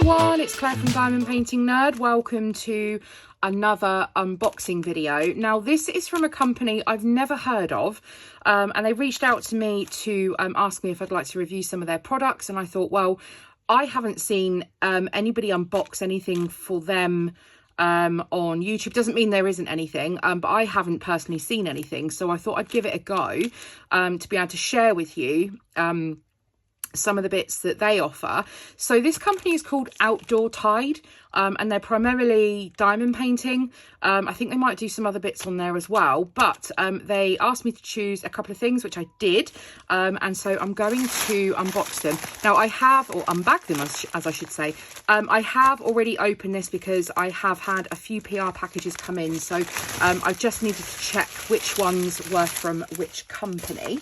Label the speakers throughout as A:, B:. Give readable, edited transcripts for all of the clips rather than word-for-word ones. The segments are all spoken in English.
A: everyone, it's Claire from Diamond Painting Nerd. Welcome to another unboxing video. Now this is from a company I've never heard of, and they reached out to me to ask me if I'd like to review some of their products, and I thought, well, I haven't seen anybody unbox anything for them on YouTube. Doesn't mean there isn't anything, but I haven't personally seen anything, so I thought I'd give it a go to be able to share with you some of the bits that they offer. So this company is called Outdoor Tide, and they're primarily diamond painting. I think they might do some other bits on there as well, but they asked me to choose a couple of things, which I did, and so I'm going to unbox them. Now I have, or unbag them as I should say, I have already opened this because I have had a few PR packages come in, so I just needed to check which ones were from which company.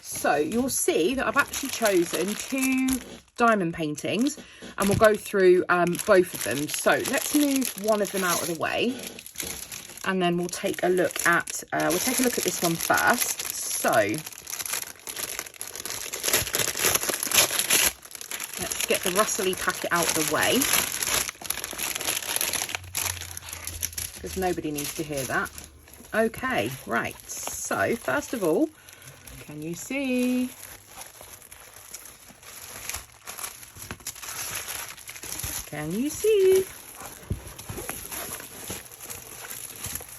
A: So you'll see that I've actually chosen two diamond paintings, and we'll go through both of them. So let's move one of them out of the way, and then we'll take a look at this one first. So let's get the rustly packet out of the way, because nobody needs to hear that. Okay, right. So first of all, can you see? Can you see?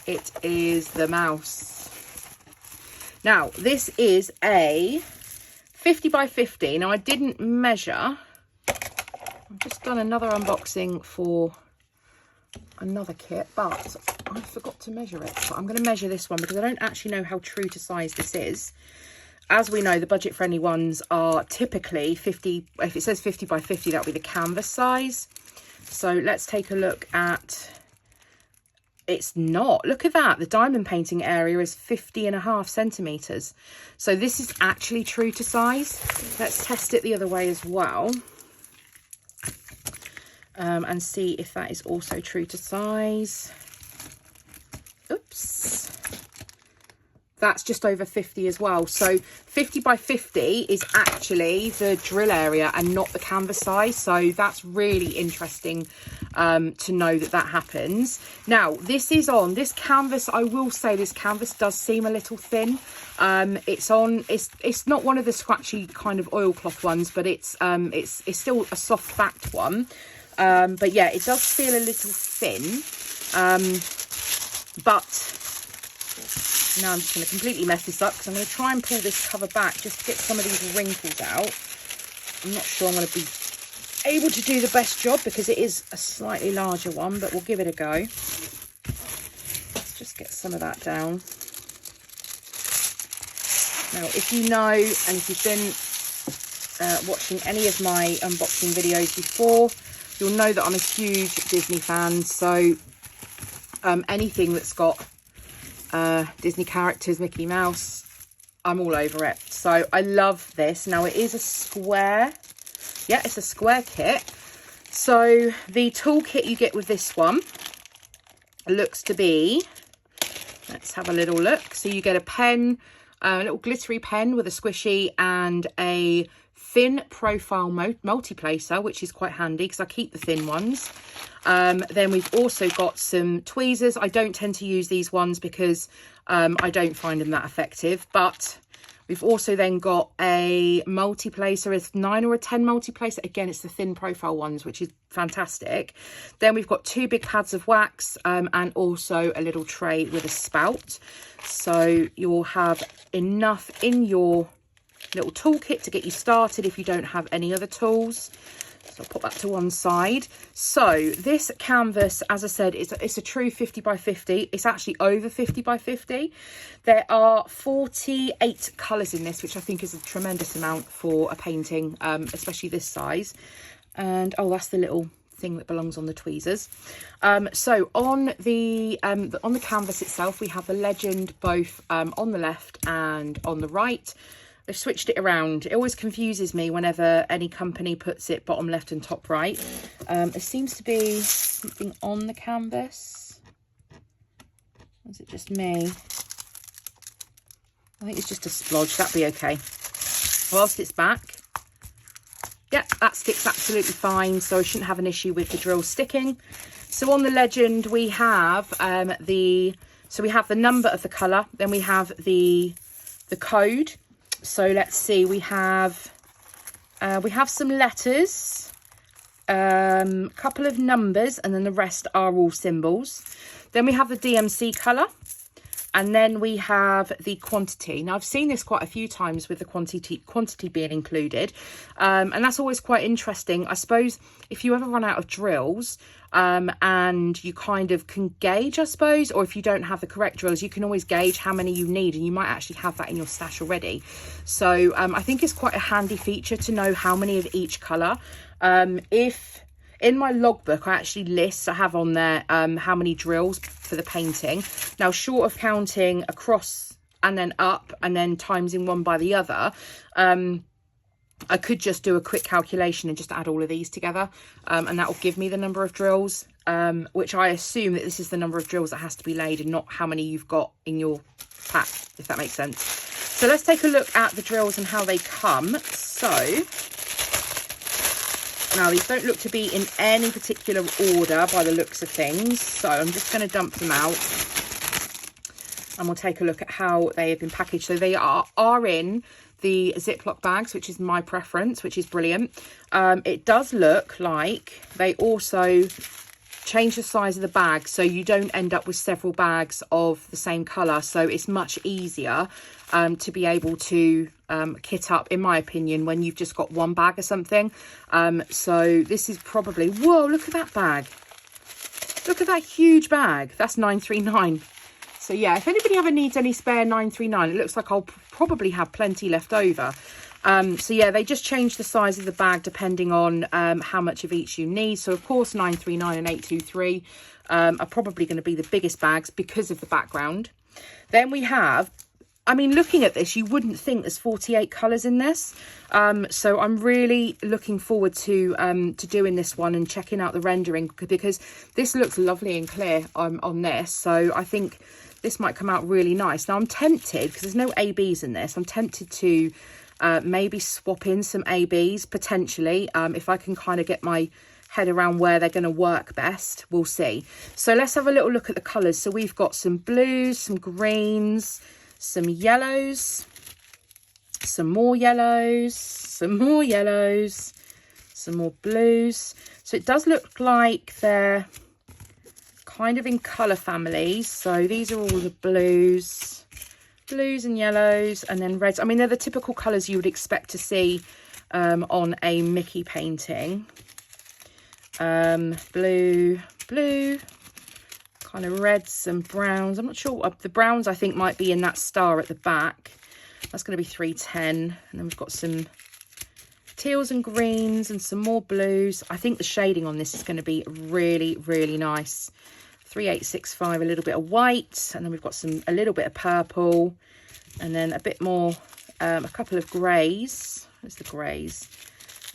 A: It is the mouse. Now, this is a 50 by 50. Now, I didn't measure. I've just done another unboxing for another kit, but I forgot to measure it. But I'm going to measure this one because I don't actually know how true to size this is. As we know, the budget-friendly ones are typically 50. If it says 50 by 50, that'll be the canvas size. So let's take a look at. It's not. Look at that. The diamond painting area is 50.5 centimeters. So this is actually true to size. Let's test it the other way as well, and see if that is also true to size. Oops. That's just over 50 as well. So 50 by 50 is actually the drill area and not the canvas size. So that's really interesting to know that that happens. Now, this is on this canvas. I will say this canvas does seem a little thin. It's not one of the scratchy kind of oilcloth ones, but it's still a soft backed one. But yeah, it does feel a little thin. But now I'm just going to completely mess this up because I'm going to try and pull this cover back just to get some of these wrinkles out. I'm not sure I'm going to be able to do the best job because it is a slightly larger one, but we'll give it a go. Let's just get some of that down. Now, if you know, and if you've been watching any of my unboxing videos before, you'll know that I'm a huge Disney fan. So anything that's got Disney characters, Mickey Mouse, I'm all over it. So I love this. Now it is a square. Yeah, it's a square kit. So the toolkit you get with this one looks to be, let's have a little look. So you get a pen, a little glittery pen with a squishy and a thin profile multi-placer, which is quite handy because I keep the thin ones. Then we've also got some tweezers. I don't tend to use these ones because I don't find them that effective, but we've also then got a multi-placer, a 9 or a 10 multi-placer. Again, it's the thin profile ones, which is fantastic. Then we've got two big pads of wax, and also a little tray with a spout. So you'll have enough in your little toolkit to get you started if you don't have any other tools. So I'll put that to one side. So this canvas, as I said, it's a true 50 by 50. It's actually over 50 by 50. There are 48 colours in this, which I think is a tremendous amount for a painting, especially this size. And oh, that's the little thing that belongs on the tweezers. So on the canvas itself, we have the legend both on the left and on the right. They've switched it around. It always confuses me whenever any company puts it bottom left and top right. There seems to be something on the canvas. Or is it just me? I think it's just a splodge. That'd be okay. Whilst it's back, yeah, that sticks absolutely fine, so I shouldn't have an issue with the drill sticking. So on the legend we have we have the number of the colour, then we have the code. So let's see, we have some letters, a couple of numbers, and then the rest are all symbols. Then we have the DMC colour, and then we have the quantity. Now I've seen this quite a few times with the quantity being included, and that's always quite interesting. I suppose if you ever run out of drills, and you kind of can gauge, I suppose, or if you don't have the correct drills, you can always gauge how many you need, and you might actually have that in your stash already. So I think it's quite a handy feature to know how many of each colour. If in my logbook I actually I have on there how many drills for the painting. Now, short of counting across and then up and then timesing one by the other, I could just do a quick calculation and just add all of these together, and that will give me the number of drills, which I assume that this is the number of drills that has to be laid and not how many you've got in your pack, if that makes sense. So let's take a look at the drills and how they come. So now these don't look to be in any particular order by the looks of things, so I'm just going to dump them out and we'll take a look at how they have been packaged. So they are in the Ziploc bags, which is my preference, which is brilliant. It does look like they also change the size of the bag, so you don't end up with several bags of the same colour, so it's much easier to be able to kit up, in my opinion, when you've just got one bag or something. So this is probably, whoa, look at that bag, look at that huge bag, that's $9.39. So yeah, if anybody ever needs any spare $9.39, it looks like I'll probably have plenty left over. So yeah, they just change the size of the bag depending on how much of each you need. So of course $9.39 and $8.23 are probably going to be the biggest bags because of the background. Then we have, I mean, looking at this, you wouldn't think there's 48 colours in this. So I'm really looking forward to doing this one and checking out the rendering, because this looks lovely and clear on this. So I think this might come out really nice. Now I'm tempted, because there's no ABs in this, I'm tempted to maybe swap in some ABs potentially, if I can kind of get my head around where they're going to work best. We'll see. So let's have a little look at the colours. So we've got some blues, some greens, some yellows, some more yellows, some more yellows, some more blues. So it does look like they're kind of in colour families. So these are all the blues and yellows, and then reds. I mean, they're the typical colours you would expect to see on a Mickey painting. Blue, kind of reds and browns. I'm not sure what the browns, I think, might be in that star at the back. That's going to be $3.10. And then we've got some teals and greens and some more blues. I think the shading on this is going to be really, really nice. $3.865, a little bit of white, and then we've got a little bit of purple, and then a bit more, a couple of greys. There's the greys,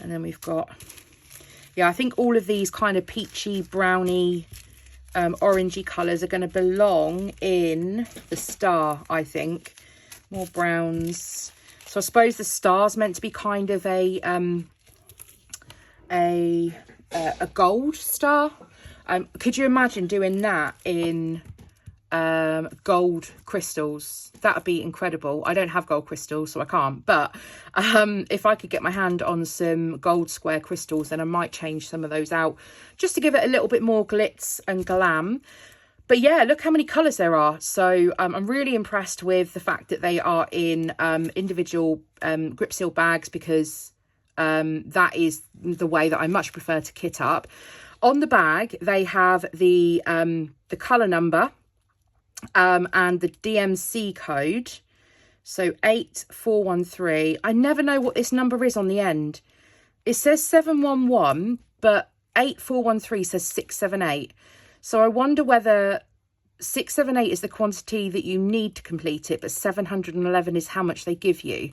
A: and then we've got, yeah, I think all of these kind of peachy, browny, orangey colours are going to belong in the star, I think. More browns. So I suppose the star's meant to be kind of a gold star. Could you imagine doing that in gold crystals? That would be incredible. I don't have gold crystals, so I can't. But if I could get my hand on some gold square crystals, then I might change some of those out just to give it a little bit more glitz and glam. But yeah, look how many colours there are. So I'm really impressed with the fact that they are in individual grip seal bags, because that is the way that I much prefer to kit up. On the bag, they have the colour number and the DMC code. So 8413. I never know what this number is on the end. It says 711, but 8413 says 678. So I wonder whether 678 is the quantity that you need to complete it, but 711 is how much they give you.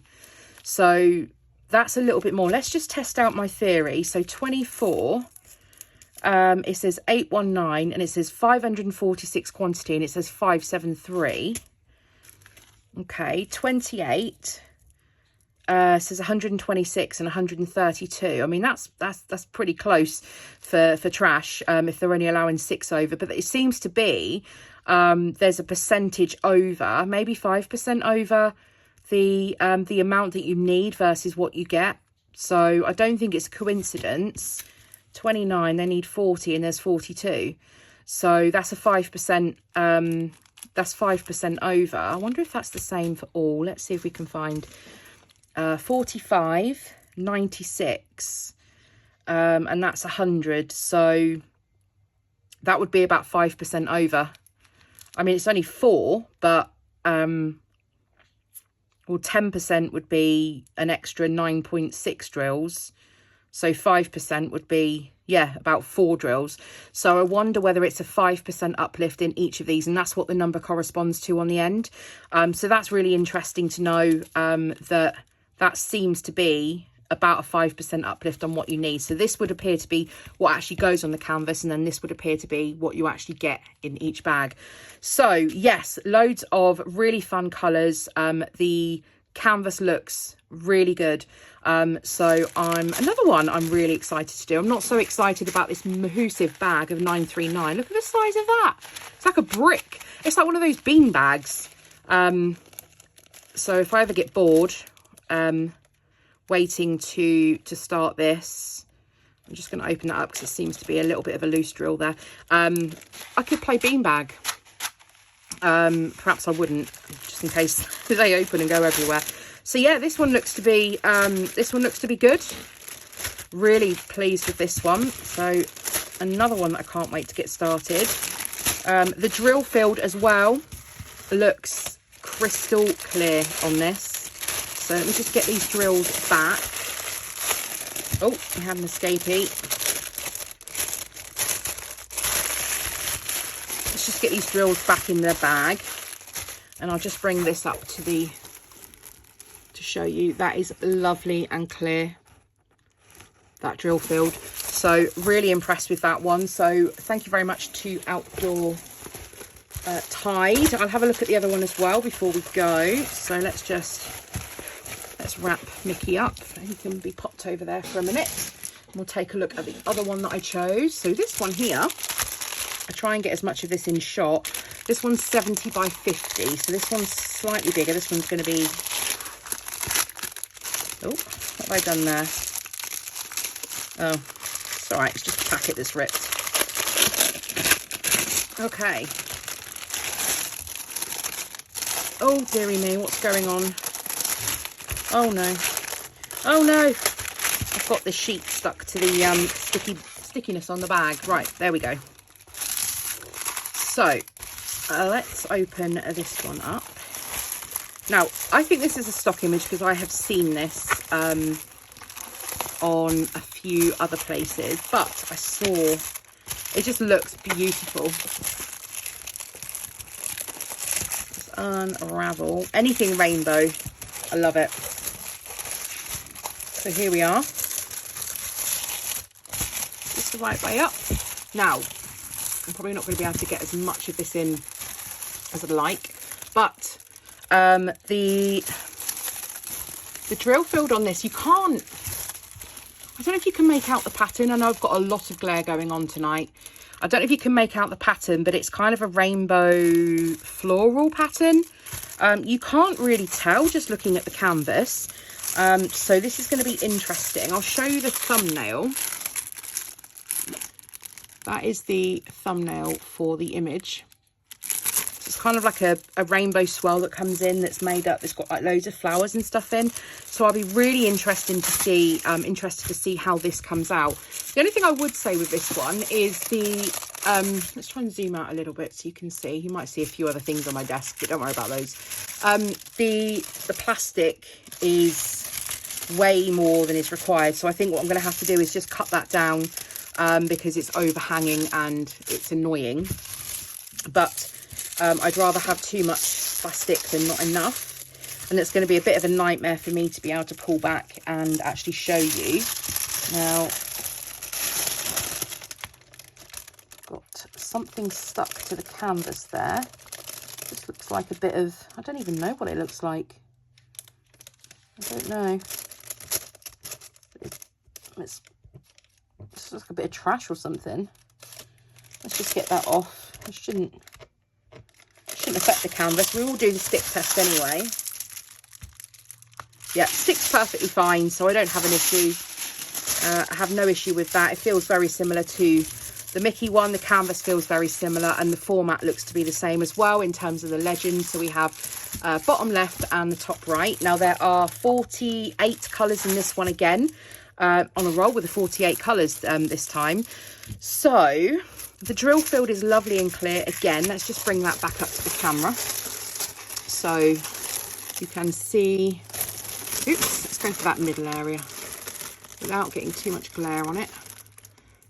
A: So that's a little bit more. Let's just test out my theory. So 24... it says 819, and it says 546 quantity, and it says 573. Okay, 28 says 126 and 132. I mean, that's pretty close for trash, if they're only allowing 6 over. But it seems to be there's a percentage over, maybe 5% over the amount that you need versus what you get. So I don't think it's a coincidence. 29, they need 40, and there's 42. So that's a 5%. That's 5% over. I wonder if that's the same for all. Let's see if we can find 45, 96, and that's 100. So that would be about 5% over. I mean, it's only 4, but well, 10% would be an extra 9.6 drills. So 5% would be, yeah, about 4 drills. So I wonder whether it's a 5% uplift in each of these, and that's what the number corresponds to on the end. So that's really interesting to know, that seems to be about a 5% uplift on what you need. So this would appear to be what actually goes on the canvas, and then this would appear to be what you actually get in each bag. So yes, loads of really fun colours. The canvas looks really good. So another one I'm really excited to do. I'm not so excited about this massive bag of 939. Look at the size of that. It's like a brick. It's like one of those bean bags. So if I ever get bored waiting to start this, I'm just going to open that up because it seems to be a little bit of a loose drill there. I could play beanbag. Perhaps I wouldn't, just in case they open and go everywhere. So yeah, this one looks to be good. Really pleased with this one. So another one that I can't wait to get started. The drill field as well looks crystal clear on this. So let me just get these drills back. Oh, I had an escapee. Let's just get these drills back in their bag, and I'll just bring this up to show you. That is lovely and clear, that drill field. So really impressed with that one. So thank you very much to Outdoor Tide. I'll have a look at the other one as well before we go. So let's wrap Mickey up. He can be popped over there for a minute. We'll take a look at the other one that I chose. So this one here, I try and get as much of this in shot. This one's 70 by 50. So this one's slightly bigger. This one's going to be, oh, what have I done there? Oh, it's all right. It's just a packet that's ripped. Okay. Oh, dearie me, what's going on? Oh no. Oh no. I've got the sheet stuck to the stickiness on the bag. Right, there we go. So let's open this one up. Now, I think this is a stock image because I have seen this on a few other places, but I saw it just looks beautiful. Let's unravel. Anything rainbow, I love it. So here we are. Just the right way up. Now, I'm probably not going to be able to get as much of this in as I'd like, but the drill field on this, you can't, I don't know if you can make out the pattern. I know I've got a lot of glare going on tonight. I don't know if you can make out the pattern, but it's kind of a rainbow floral pattern. You can't really tell just looking at the canvas. So this is going to be interesting. I'll show you the thumbnail. That is the thumbnail for the image. It's kind of like a rainbow swirl that comes in that's made up. It's got like loads of flowers and stuff in. So I'll be really interested to see how this comes out. The only thing I would say with this one is let's try and zoom out a little bit so you can see. You might see a few other things on my desk, but don't worry about those. The plastic is way more than is required. So I think what I'm going to have to do is just cut that down because it's overhanging and it's annoying. But I'd rather have too much plastic than not enough. And it's going to be a bit of a nightmare for me to be able to pull back and actually show you. Now, got something stuck to the canvas there. This looks like a bit of, I don't even know what it looks like. I don't know. It's like a bit of trash or something. Let's just get that off. It shouldn't affect the canvas. We will do the stick test anyway. Yeah, sticks perfectly fine, so I don't have an issue. I have no issue with that. It feels very similar to the Mickey one. The canvas feels very similar, and the format looks to be the same as well in terms of the legend. So we have bottom left and the top right. Now there are 48 colours in this one again, on a roll with the 48 colours this time. So the drill field is lovely and clear. Again, let's just bring that back up to the camera so you can see. Oops, let's go for that middle area without getting too much glare on it.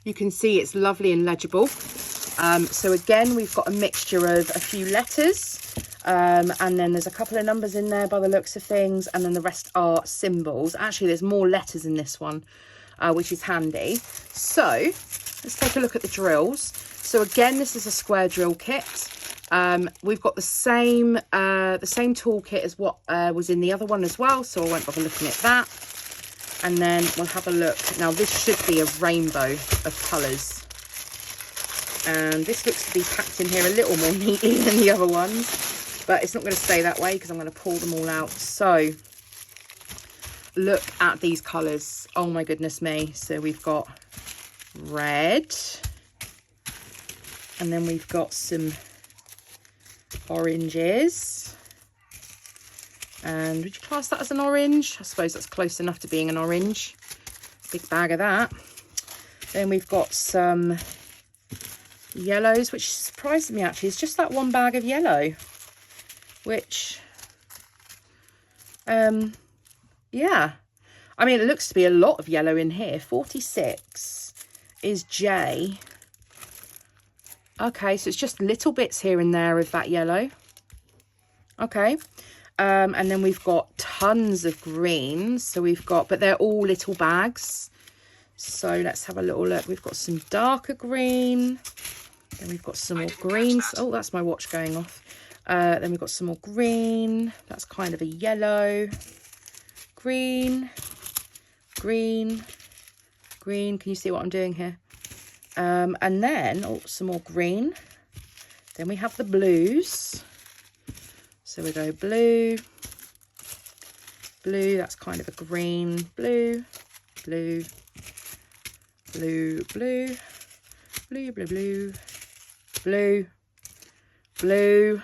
A: You can see it's lovely and legible. So again, we've got a mixture of a few letters, and then there's a couple of numbers in there by the looks of things, and then the rest are symbols. Actually, there's more letters in this one, which is handy. So let's take a look at the drills. So again, this is a square drill kit. We've got the same toolkit as what was in the other one as well, so I won't bother looking at that. And then we'll have a look. Now this should be a rainbow of colours, and this looks to be packed in here a little more neatly than the other ones, but it's not going to stay that way because I'm going to pull them all out. So look at these colours. Oh my goodness me. So we've got red, and then we've got some oranges, and would you class that as an orange? I suppose that's close enough to being an orange. Big bag of that. Then we've got some yellows, which surprised me actually. It's just that one bag of yellow, which yeah, I mean, it looks to be a lot of yellow in here. 46 is J. Okay, so it's just little bits here and there of that yellow. Okay, and then we've got tons of greens. So we've got, but they're all little bags. So let's have a little look. We've got some darker green. Then we've got some more greens. Oh, that's my watch going off. Then we've got some more green. That's kind of a yellow. Green, green, green. Can you see what I'm doing here? And then, oh, some more green. Then we have the blues. So we go blue, blue, that's kind of a green, blue, blue, blue, blue, blue, blue, blue, blue, blue.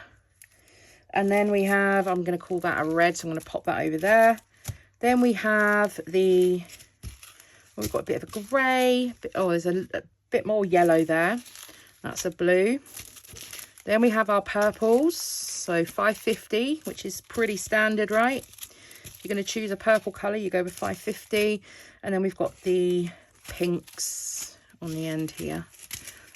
A: And then we have, I'm going to call that a red, so I'm going to pop that over there. Then we have the, well, we've got a bit of a grey. Oh, there's a bit more yellow there. That's a blue. Then we have our purples. So 550, which is pretty standard, right? If you're going to choose a purple colour, you go with 550. And then we've got the pinks on the end here.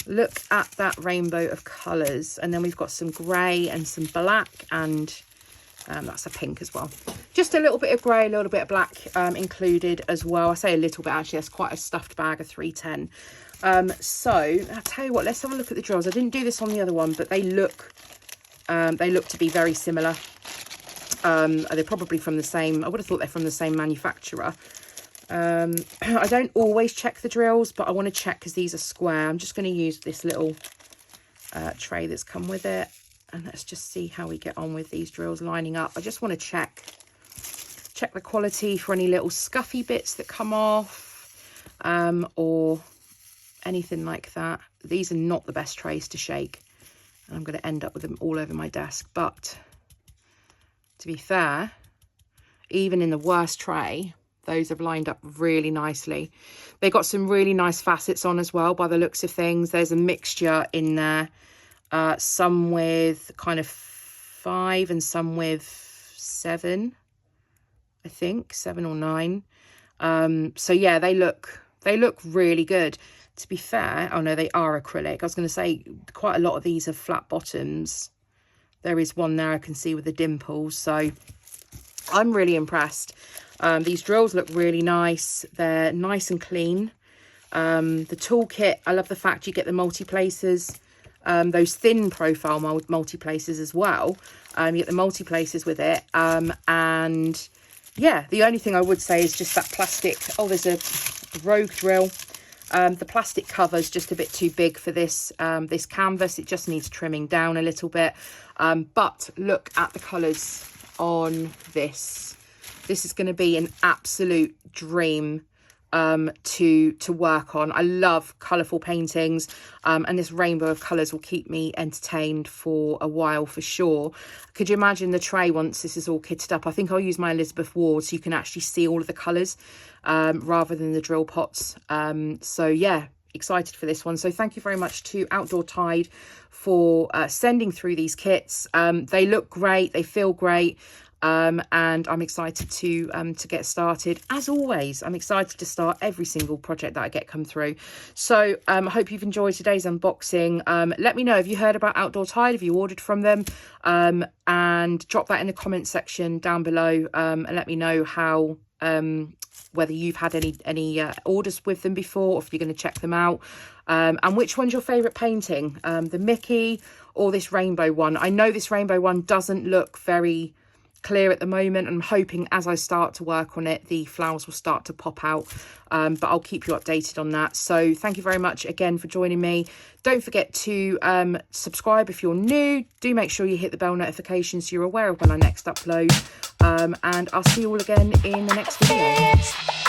A: Look at that rainbow of colours. And then we've got some grey and some black, and that's a pink as well. Just a little bit of grey, a little bit of black included as well. I say a little bit, actually. That's quite a stuffed bag of 310. So I'll tell you what, let's have a look at the drills. I didn't do this on the other one, but they look to be very similar. They're probably from the same, I would have thought they're from the same manufacturer. I don't always check the drills, but I want to check because these are square. I'm just going to use this little tray that's come with it, and let's just see how we get on with these drills lining up. I just want to check the quality for any little scuffy bits that come off, or anything like that. These are not the best trays to shake, and I'm going to end up with them all over my desk. But to be fair, even in the worst tray, those have lined up really nicely. They got some really nice facets on as well by the looks of things. There's a mixture in there, some with kind of 5 and some with 7, I think 7 or 9. So yeah, they look really good. To be fair, oh no, they are acrylic. I was going to say quite a lot of these are flat bottoms. There is one there I can see with the dimples, so I'm really impressed. These drills look really nice. They're nice and clean. The toolkit, I love the fact you get the multi-places, those thin profile multi-places as well. You get the multi-places with it, and yeah, the only thing I would say is just that plastic. Oh, there's a rogue drill. The plastic cover's just a bit too big for this this canvas. It just needs trimming down a little bit. But look at the colours on this. This is going to be an absolute dream to work on. I love colourful paintings, and this rainbow of colours will keep me entertained for a while for sure. Could you imagine the tray once this is all kitted up? I think I'll use my Elizabeth Ward so you can actually see all of the colours rather than the drill pots. So yeah, excited for this one. So thank you very much to Outdoor Tide for sending through these kits. They look great, they feel great. And I'm excited to get started. As always, I'm excited to start every single project that I get come through. So I hope you've enjoyed today's unboxing. Let me know, have you heard about Outdoor Tide? Have you ordered from them? And drop that in the comment section down below, and let me know how whether you've had any orders with them before, or if you're going to check them out. And which one's your favourite painting? The Mickey or this rainbow one? I know this rainbow one doesn't look very clear at the moment. I'm hoping as I start to work on it, the flowers will start to pop out, but I'll keep you updated on that. So thank you very much again for joining me. Don't forget to subscribe if you're new. Do make sure you hit the bell notification so you're aware of when I next upload, and I'll see you all again in the next video.